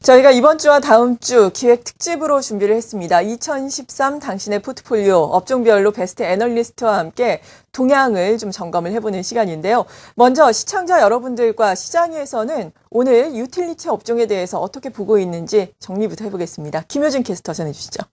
저희가 이번 주와 다음 주 기획 특집으로 준비를 했습니다. 2013 당신의 포트폴리오 업종별로 베스트 애널리스트와 함께 동향을 좀 점검을 해보는 시간인데요. 먼저 시청자 여러분들과 시장에서는 오늘 유틸리티 업종에 대해서 어떻게 보고 있는지 정리부터 해보겠습니다. 김효진 캐스터 전해주시죠.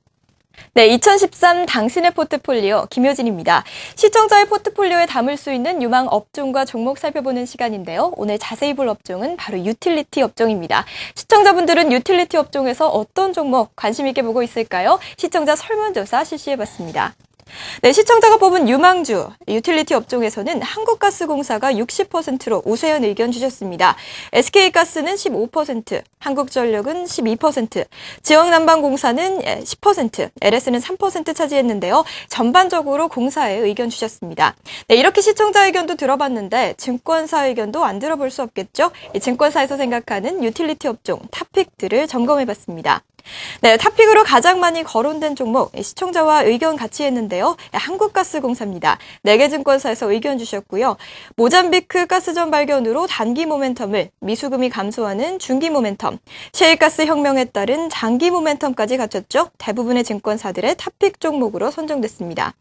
네, 2013 당신의 포트폴리오 김효진입니다. 시청자의 포트폴리오에 담을 수 있는 유망 업종과 종목 살펴보는 시간인데요. 오늘 자세히 볼 업종은 바로 유틸리티 업종입니다. 시청자분들은 유틸리티 업종에서 어떤 종목 관심 있게 보고 있을까요? 시청자 설문조사 실시해봤습니다. 네, 시청자가 뽑은 유망주, 유틸리티 업종에서는 한국가스공사가 60%로 우세한 의견 주셨습니다. SK가스는 15%, 한국전력은 12%, 지역난방공사는 10%, LS는 3% 차지했는데요. 전반적으로 공사에 의견 주셨습니다. 네, 이렇게 시청자 의견도 들어봤는데 증권사 의견도 안 들어볼 수 없겠죠? 증권사에서 생각하는 유틸리티 업종 탑픽들을 점검해봤습니다. 네, 탑픽으로 가장 많이 거론된 종목 시청자와 의견 같이 했는데요. 한국가스공사입니다. 4개 증권사에서 의견 주셨고요. 모잠비크 가스전 발견으로 단기 모멘텀을, 미수금이 감소하는 중기 모멘텀, 셰일가스 혁명에 따른 장기 모멘텀까지 갖췄죠. 대부분의 증권사들의 탑픽 종목으로 선정됐습니다.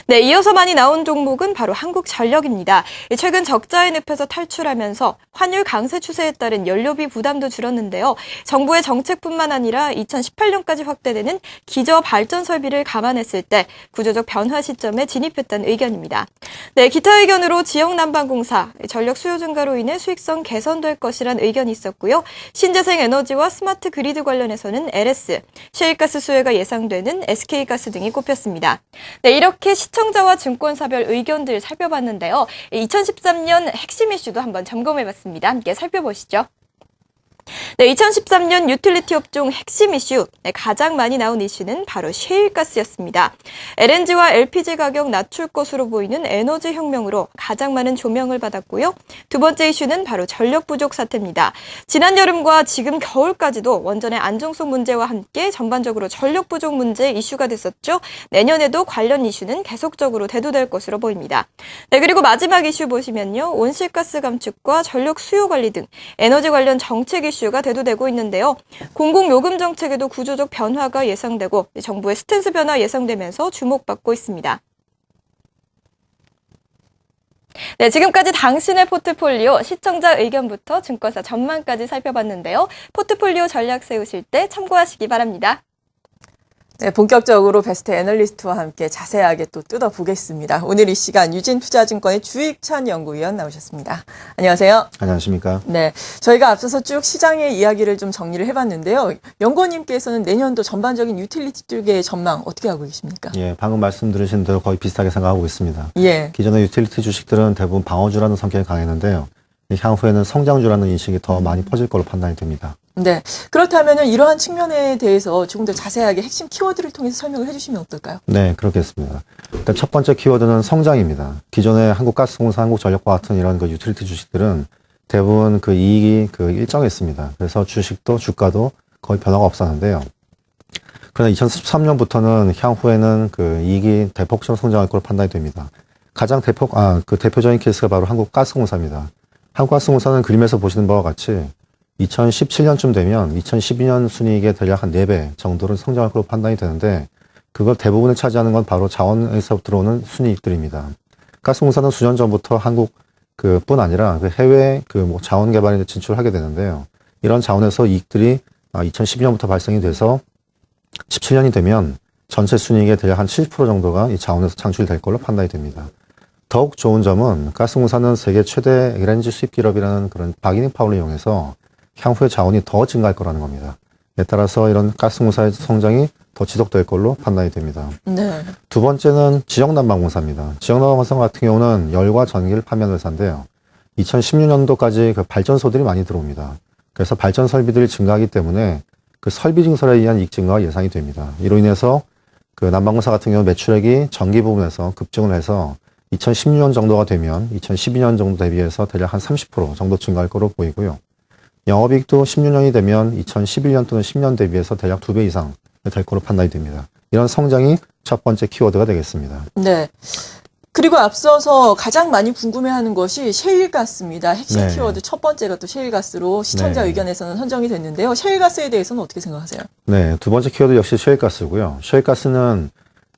네, 이어서 많이 나온 종목은 바로 한국전력입니다. 최근 적자의 늪에서 탈출하면서 환율 강세 추세에 따른 연료비 부담도 줄었는데요. 정부의 정책뿐만 아니라 2018년까지 확대되는 기저 발전 설비를 감안했을 때 구조적 변화 시점에 진입했다는 의견입니다. 네, 기타 의견으로 지역난방공사, 전력 수요 증가로 인해 수익성 개선될 것이란 의견이 있었고요. 신재생 에너지와 스마트 그리드 관련해서는 LS, 셰일가스 수혜가 예상되는 SK가스 등이 꼽혔습니다. 네, 이렇게 시청자와 증권사별 의견들 살펴봤는데요. 2013년 핵심 이슈도 한번 점검해봤습니다. 함께 살펴보시죠. 네, 2013년 유틸리티 업종 핵심 이슈, 가장 많이 나온 이슈는 바로 셰일가스였습니다. LNG와 LPG 가격 낮출 것으로 보이는 에너지 혁명으로 가장 많은 조명을 받았고요. 두 번째 이슈는 바로 전력 부족 사태입니다. 지난 여름과 지금 겨울까지도 원전의 안정성 문제와 함께 전반적으로 전력 부족 문제 이슈가 됐었죠. 내년에도 관련 이슈는 계속적으로 대두될 것으로 보입니다. 네, 그리고 마지막 이슈 보시면요. 온실가스 감축과 전력 수요 관리 등 에너지 관련 정책 이슈가 대두되고 있는데요. 공공요금 정책에도 구조적 변화가 예상되고 정부의 스탠스 변화 예상되면서 주목받고 있습니다. 네, 지금까지 당신의 포트폴리오 시청자 의견부터 증권사 전망까지 살펴봤는데요. 포트폴리오 전략 세우실 때 참고하시기 바랍니다. 네, 본격적으로 베스트 애널리스트와 함께 자세하게 또 뜯어보겠습니다. 오늘 이 시간 유진투자증권의 주익찬 연구위원 나오셨습니다. 안녕하세요. 안녕하십니까. 네, 저희가 앞서서 쭉 시장의 이야기를 좀 정리를 해봤는데요. 연구원님께서는 내년도 전반적인 유틸리티 쪽의 전망 어떻게 하고 계십니까? 예, 방금 말씀드리신 대로 거의 비슷하게 생각하고 있습니다. 예. 기존의 유틸리티 주식들은 대부분 방어주라는 성격이 강했는데요. 향후에는 성장주라는 인식이 더 많이 퍼질 걸로 판단이 됩니다. 네, 그렇다면 이러한 측면에 대해서 조금 더 자세하게 핵심 키워드를 통해서 설명을 해주시면 어떨까요? 네, 그렇겠습니다. 일단 첫 번째 키워드는 성장입니다. 기존의 한국가스공사, 한국전력과 같은 이런 그 유틸리티 주식들은 대부분 그 이익이 일정했습니다. 그래서 주식도 주가도 거의 변화가 없었는데요. 그러나 2013년부터는 향후에는 그 이익이 대폭적으로 성장할 걸로 판단이 됩니다. 가장 대표적인 케이스가 바로 한국가스공사입니다. 한국가스공사는 그림에서 보시는 바와 같이 2017년쯤 되면 2012년 순이익의 대략 한 4배 정도로 성장할 걸로 판단이 되는데 그걸 대부분을 차지하는 건 바로 자원에서 들어오는 순이익들입니다. 가스공사는 수년 전부터 한국 뿐 아니라 해외 자원 개발에 진출하게 되는데요. 이런 자원에서 이익들이 2012년부터 발생이 돼서 17년이 되면 전체 순이익의 대략 한 70% 정도가 이 자원에서 창출될 걸로 판단이 됩니다. 더욱 좋은 점은 가스공사는 세계 최대 LNG 수입 기업이라는 그런 바기닝 파워를 이용해서 향후에 자원이 더 증가할 거라는 겁니다. 이에 따라서 이런 가스공사의 성장이 더 지속될 걸로 판단이 됩니다. 네. 두 번째는 지역난방공사입니다. 지역난방공사 같은 경우는 열과 전기를 판매하는 회사인데요. 2016년도까지 그 발전소들이 많이 들어옵니다. 그래서 발전 설비들이 증가하기 때문에 그 설비 증설에 의한 이익 증가가 예상이 됩니다. 이로 인해서 그 난방공사 같은 경우 매출액이 전기 부분에서 급증을 해서 2016년 정도가 되면 2012년 정도 대비해서 대략 한 30% 정도 증가할 거로 보이고요. 영업이익도 16년이 되면 2011년 또는 10년 대비해서 대략 2배 이상 될 거로 판단이 됩니다. 이런 성장이 첫 번째 키워드가 되겠습니다. 네. 그리고 앞서서 가장 많이 궁금해하는 것이 셰일가스입니다. 핵심 네. 키워드 첫 번째가 또 셰일가스로 시청자 네. 의견에서는 선정이 됐는데요. 셰일가스에 대해서는 어떻게 생각하세요? 네, 두 번째 키워드 역시 셰일가스고요. 셰일가스는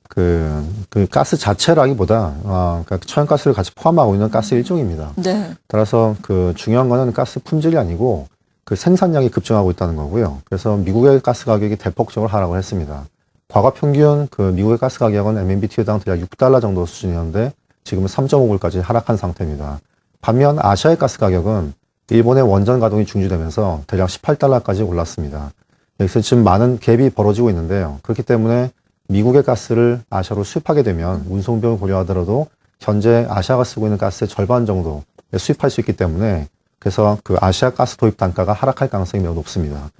그 가스 자체라기보다 그러니까 천연가스를 같이 포함하고 있는 가스 일종입니다. 네. 따라서 그 중요한 거는 가스 품질이 아니고 그 생산량이 급증하고 있다는 거고요. 그래서 미국의 가스 가격이 대폭적으로 하락을 했습니다. 과거 평균 그 미국의 가스 가격은 MMBTU당 대략 6달러 정도 수준이었는데 지금은 3.5불까지 하락한 상태입니다. 반면 아시아의 가스 가격은 일본의 원전 가동이 중지되면서 대략 18달러까지 올랐습니다. 여기서 지금 많은 갭이 벌어지고 있는데요. 그렇기 때문에 미국의 가스를 아시아로 수입하게 되면 운송비용을 고려하더라도 현재 아시아가 쓰고 있는 가스의 절반 정도 수입할 수 있기 때문에 그래서 그 아시아 가스 도입 단가가 하락할 가능성이 매우 높습니다.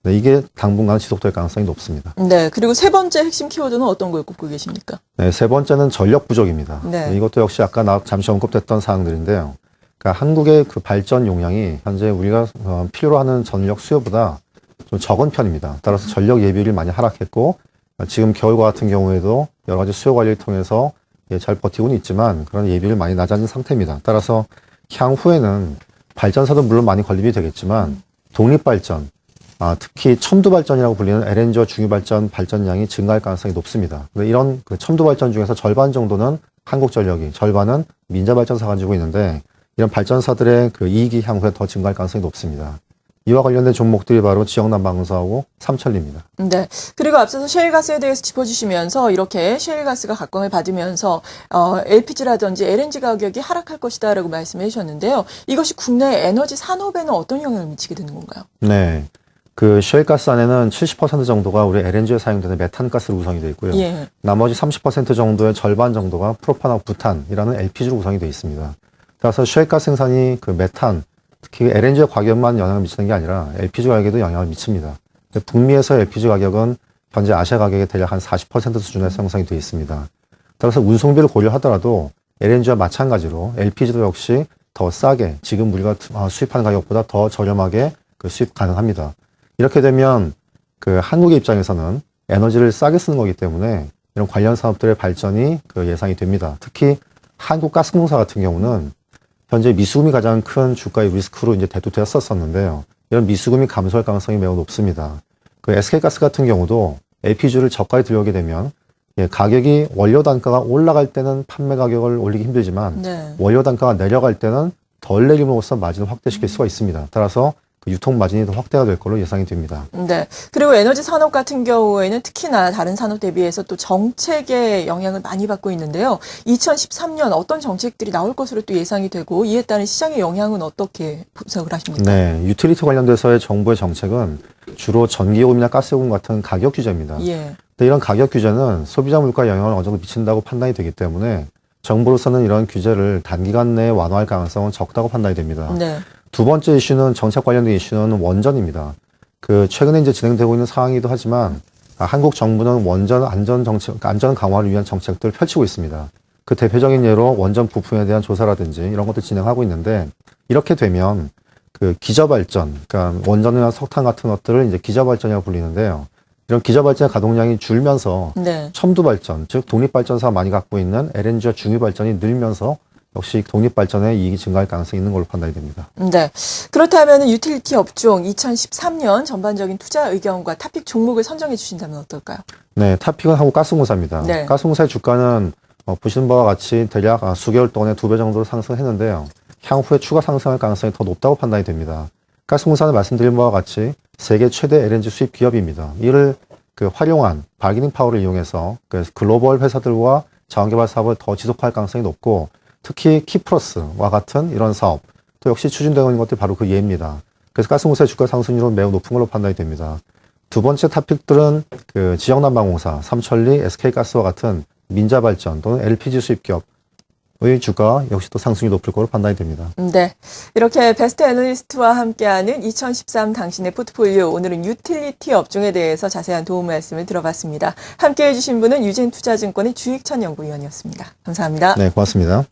네, 이게 당분간 지속될 가능성이 높습니다. 네. 그리고 세 번째 핵심 키워드는 어떤 걸 꼽고 계십니까? 네, 세 번째는 전력 부족입니다. 네. 이것도 역시 아까 잠시 언급됐던 사항들인데요. 그러니까 한국의 그 발전 용량이 현재 우리가 필요로 하는 전력 수요보다 좀 적은 편입니다. 따라서 전력 예비율이 많이 하락했고 지금 겨울과 같은 경우에도 여러 가지 수요 관리를 통해서 잘 버티고는 있지만 그런 예비율이 많이 낮아진 상태입니다. 따라서 향후에는 발전사도 물론 많이 건립이 되겠지만 독립발전, 특히 첨두발전이라고 불리는 LNG와 중유발전 발전량이 증가할 가능성이 높습니다. 이런 그 첨두발전 중에서 절반 정도는 한국전력이, 절반은 민자발전사가 가지고 있는데 이런 발전사들의 그 이익이 향후에 더 증가할 가능성이 높습니다. 이와 관련된 종목들이 바로 지역난방공사하고 삼천리입니다. 네. 그리고 앞서서 셰일가스에 대해서 짚어주시면서 이렇게 셰일가스가 각광을 받으면서 LPG라든지 LNG 가격이 하락할 것이다라고 말씀해 주셨는데요. 이것이 국내 에너지 산업에는 어떤 영향을 미치게 되는 건가요? 네. 그 셰일가스 안에는 70% 정도가 우리 LNG에 사용되는 메탄가스로 구성이 되어 있고요. 예. 나머지 30% 정도의 절반 정도가 프로판하고 부탄이라는 LPG로 구성이 되어 있습니다. 따라서 셰일가스 생산이 그 메탄, 특히 LNG 가격만 영향을 미치는 게 아니라 LPG 가격에도 영향을 미칩니다. 북미에서 LPG 가격은 현재 아시아 가격의 대략 한 40% 수준에서 형성이 되어 있습니다. 따라서 운송비를 고려하더라도 LNG와 마찬가지로 LPG도 역시 더 싸게 지금 우리가 수입하는 가격보다 더 저렴하게 그 수입 가능합니다. 이렇게 되면 그 한국의 입장에서는 에너지를 싸게 쓰는 거기 때문에 이런 관련 산업들의 발전이 그 예상이 됩니다. 특히 한국가스공사 같은 경우는 현재 미수금이 가장 큰 주가의 리스크로 이제 대두되었었는데요. 이런 미수금이 감소할 가능성이 매우 높습니다. 그 SK가스 같은 경우도 LPG를 저가에 들여오게 되면 가격이 원료 단가가 올라갈 때는 판매 가격을 올리기 힘들지만 네. 원료 단가가 내려갈 때는 덜 내림으로써 마진을 확대시킬 수가 있습니다. 따라서 그 유통 마진이 더 확대가 될 걸로 예상이 됩니다. 네. 그리고 에너지 산업 같은 경우에는 특히나 다른 산업 대비해서 또 정책의 영향을 많이 받고 있는데요. 2013년 어떤 정책들이 나올 것으로 또 예상이 되고 이에 따른 시장의 영향은 어떻게 분석을 하십니까? 네, 유틸리티 관련돼서의 정부의 정책은 주로 전기요금이나 가스요금 같은 가격 규제입니다. 예. 근데 이런 가격 규제는 소비자 물가에 영향을 어느 정도 미친다고 판단이 되기 때문에 정부로서는 이런 규제를 단기간 내에 완화할 가능성은 적다고 판단이 됩니다. 네. 두 번째 이슈는 정책 관련된 이슈는 원전입니다. 그 최근에 이제 진행되고 있는 상황이기도 하지만 한국 정부는 원전 안전 정책, 안전 강화를 위한 정책들을 펼치고 있습니다. 그 대표적인 예로 원전 부품에 대한 조사라든지 이런 것들 진행하고 있는데 이렇게 되면 그 기저발전, 그러니까 원전이나 석탄 같은 것들을 이제 기저발전이라고 불리는데요. 이런 기저발전의 가동량이 줄면서 네. 첨두발전, 즉 독립발전사가 많이 갖고 있는 LNG와 중유발전이 늘면서 역시 독립발전의 이익이 증가할 가능성이 있는 걸로 판단이 됩니다. 네. 그렇다면 유틸리티 업종 2013년 전반적인 투자 의견과 타픽 종목을 선정해 주신다면 어떨까요? 네, 타픽은 한국가스공사입니다. 네. 가스공사의 주가는 보시는 바와 같이 대략 수개월 동안에 2배 정도로 상승했는데요. 향후에 추가 상승할 가능성이 더 높다고 판단이 됩니다. 가스공사는 말씀드린 바와 같이 세계 최대 LNG 수입 기업입니다. 이를 그 활용한 바기닝 파워를 이용해서 그 글로벌 회사들과 자원개발 사업을 더 지속할 가능성이 높고 특히 키플러스와 같은 이런 사업 또 역시 추진되고 있는 것들이 바로 그 예입니다. 그래서 가스공사의 주가 상승률은 매우 높은 걸로 판단이 됩니다. 두 번째 타픽들은 그 지역난방공사, 삼천리, SK가스와 같은 민자발전 또는 LPG 수입 기업의 주가 역시 또 상승률이 높을 걸로 판단이 됩니다. 네. 이렇게 베스트 애널리스트와 함께하는 2013 당신의 포트폴리오, 오늘은 유틸리티 업종에 대해서 자세한 도움 말씀을 들어봤습니다. 함께해 주신 분은 유진투자증권의 주익천 연구위원이었습니다. 감사합니다. 네, 고맙습니다.